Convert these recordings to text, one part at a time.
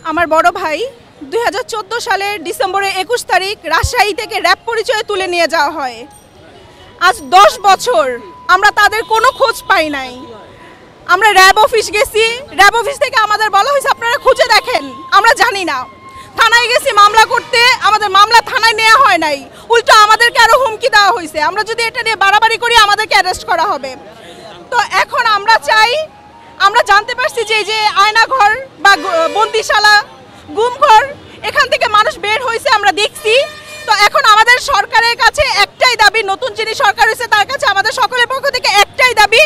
আমার বড় ভাই 2014 সালের ডিসেম্বরের 21 তারিখ রাজশাহী থেকে র্যাব পরিচয়ে তুলে নিয়ে যাওয়া হয়। আজ 10 বছর আমরা তাদের কোনো খোঁজ পাই নাই। আমরা র্যাব অফিস গেছি, র্যাব অফিস থেকে আমাদের বলা হয়েছে আপনারা খুঁজে দেখেন, আমরা জানি না। থানায় গেছি মামলা করতে, আমাদের মামলা থানায় নেওয়া হয় নাই, উল্টো আমাদেরকে আরও হুমকি দেওয়া হয়েছে আমরা যদি এটা নিয়ে বাড়াবাড়ি করি আমাদেরকে অ্যারেস্ট করা হবে। তো এখন আমরা চাই, আমরা জানতে পারছি যে এই যে আয়নাঘর বা বন্দিশালা, গুমঘর, এখান থেকে মানুষ বের হয়েছে আমরা দেখছি। তো এখন আমাদের সরকারের কাছে একটাই দাবি, নতুন যিনি সরকার হয়েছে তার কাছে আমাদের সকলের পক্ষ থেকে একটাই দাবি,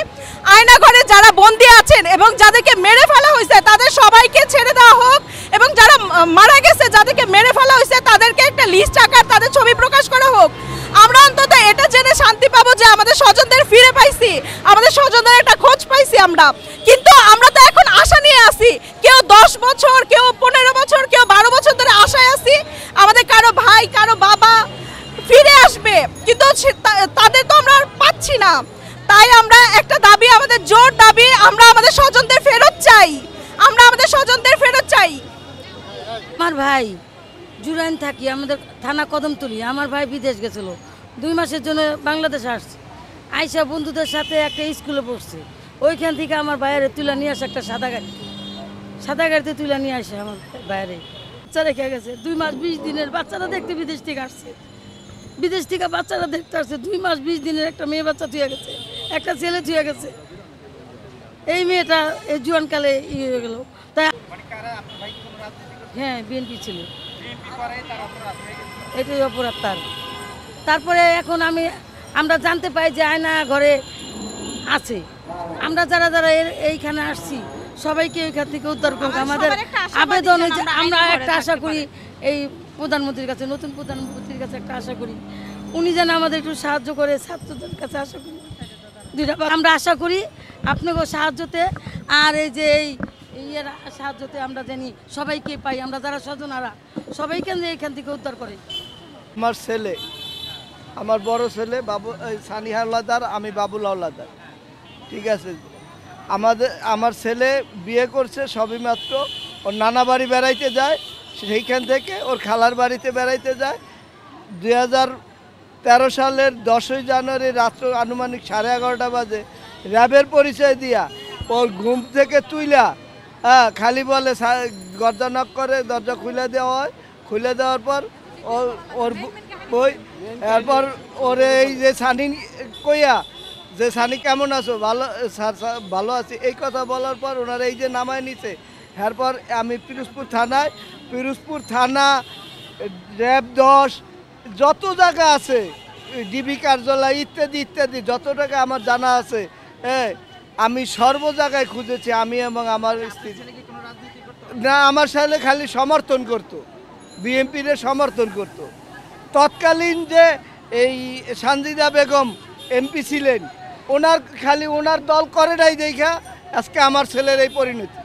আয়নাঘরে যারা বন্দী আছেন এবং যাদেরকে মেরে ফেলা হয়েছে তাদের সবাইকে ছেড়ে দেওয়া হোক, এবং যারা মারা গেছে যাদেরকে মেরে ফেলা হয়েছে তাদেরকে একটা লিস্ট আকার তাদের ছবি প্রকাশ করা হোক। আমরা অন্তত এটা জেনে শান্তি পাবো যে আমাদের স্বজনদের ফিরে পাইছি, আমাদের স্বজনদের একটা খোঁজ পাইছি আমরা। কিন্তু আমরা তো এখন আশা নিয়ে আছি, কেউ 10 বছর, কেউ 15 বছর, কেউ 12 বছর ধরে আশায় আছি আমাদের কারো ভাই কারো বাবা ফিরে আসবে, কিন্তু তাদের তো আমরা পাচ্ছি না। তাই আমরা একটা দাবি, আমাদের জোর দাবি, আমরা আমাদের স্বজনদের ফেরত চাই, আমরা আমাদের স্বজনদের ফেরত চাই। আমার ভাই জুরাইন থাকি, আমাদের থানা কদমতলী। আমার ভাই বিদেশ গেছিল, 2 মাসের জন্য বাংলাদেশ আসছে। আইসা বন্ধুদের সাথে একটা স্কুলে পড়ছে, ওইখান থেকে আমার বাইরে তুলে নিয়ে আসে একটা সাদা গাড়িতে তুলে নিয়ে আসে আমার বাইরে। বাচ্চা রেখে গেছে 2 মাস 20 দিনের, বাচ্চারা দেখতে বিদেশ থেকে আসছে, বিদেশ থেকে বাচ্চারা দেখতে আসছে। 2 মাস 20 দিনের একটা মেয়ে বাচ্চা থুয়ে গেছে, একটা ছেলে থুয়ে গেছে। এই মেয়েটা এই জোয়ানকালে ইয়ে হয়ে গেল। তাই হ্যাঁ, বিএনপি ছিল, এটাই অপরাধ তার। তারপরে এখন আমরা জানতে পাই যে আয়না ঘরে আছে। আমরা যারা যারা এইখানে আসছি সবাইকে ওইখান থেকে উদ্ধার করবো। আমাদের আবেদন হয়েছে, আমরা একটা আশা করি এই প্রধানমন্ত্রীর কাছে, নতুন প্রধানমন্ত্রীর কাছে একটা আশা করি, উনি যেন আমাদের একটু সাহায্য করে। ছাত্রদের কাছে আশা করি, আমরা আশা করি আপনাকে সাহায্যতে, আর এই যে ইয়ের সাহায্যতে আমরা জানি সবাইকে পাই, আমরা যারা স্বজনারা সবাইকে এখান থেকে উদ্ধার করে। আমার ছেলে, আমার বড় ছেলে বাবু সানি হাওলাদার, আমি বাবুল হাওলাদার, ঠিক আছে। আমার ছেলে বিয়ে করছে সবই মাত্র, ওর নানা বাড়ি বেড়াইতে যায়, সেইখান থেকে ওর খালার বাড়িতে বেড়াইতে যায়। 2013 সালের 10ই জানুয়ারি রাত্র আনুমানিক 11:30 বাজে র্যাবের পরিচয় দিয়া ওর ঘুম থেকে তুইলা, খালি বলে দরজা নক করে, দরজা খুলে দেওয়া হয়। খুলে দেওয়ার পর ওর বই, এরপর ওর এই যে সানি কইয়া যে সানি কেমন আছো, ভালো স্যার ভালো আছি, এই কথা বলার পর ওনারা এই যে নামায় নিছে। এরপর আমি পিরোজপুর থানা, র্যাব 10, যত জায়গা আছে, ডিবি কার্যালয় ইত্যাদি ইত্যাদি যত টাকা আমার জানা আছে, আমি সর্ব জায়গায় খুঁজেছি, আমি এবং আমার স্ত্রী। না, আমার ছেলে খালি সমর্থন করতো, বিএনপির সমর্থন করত। তৎকালীন যে এই সানজিদা বেগম এমপি ছিলেন, ওনার দল করে নাই দেখা আজকে আমার ছেলের এই পরিণতি।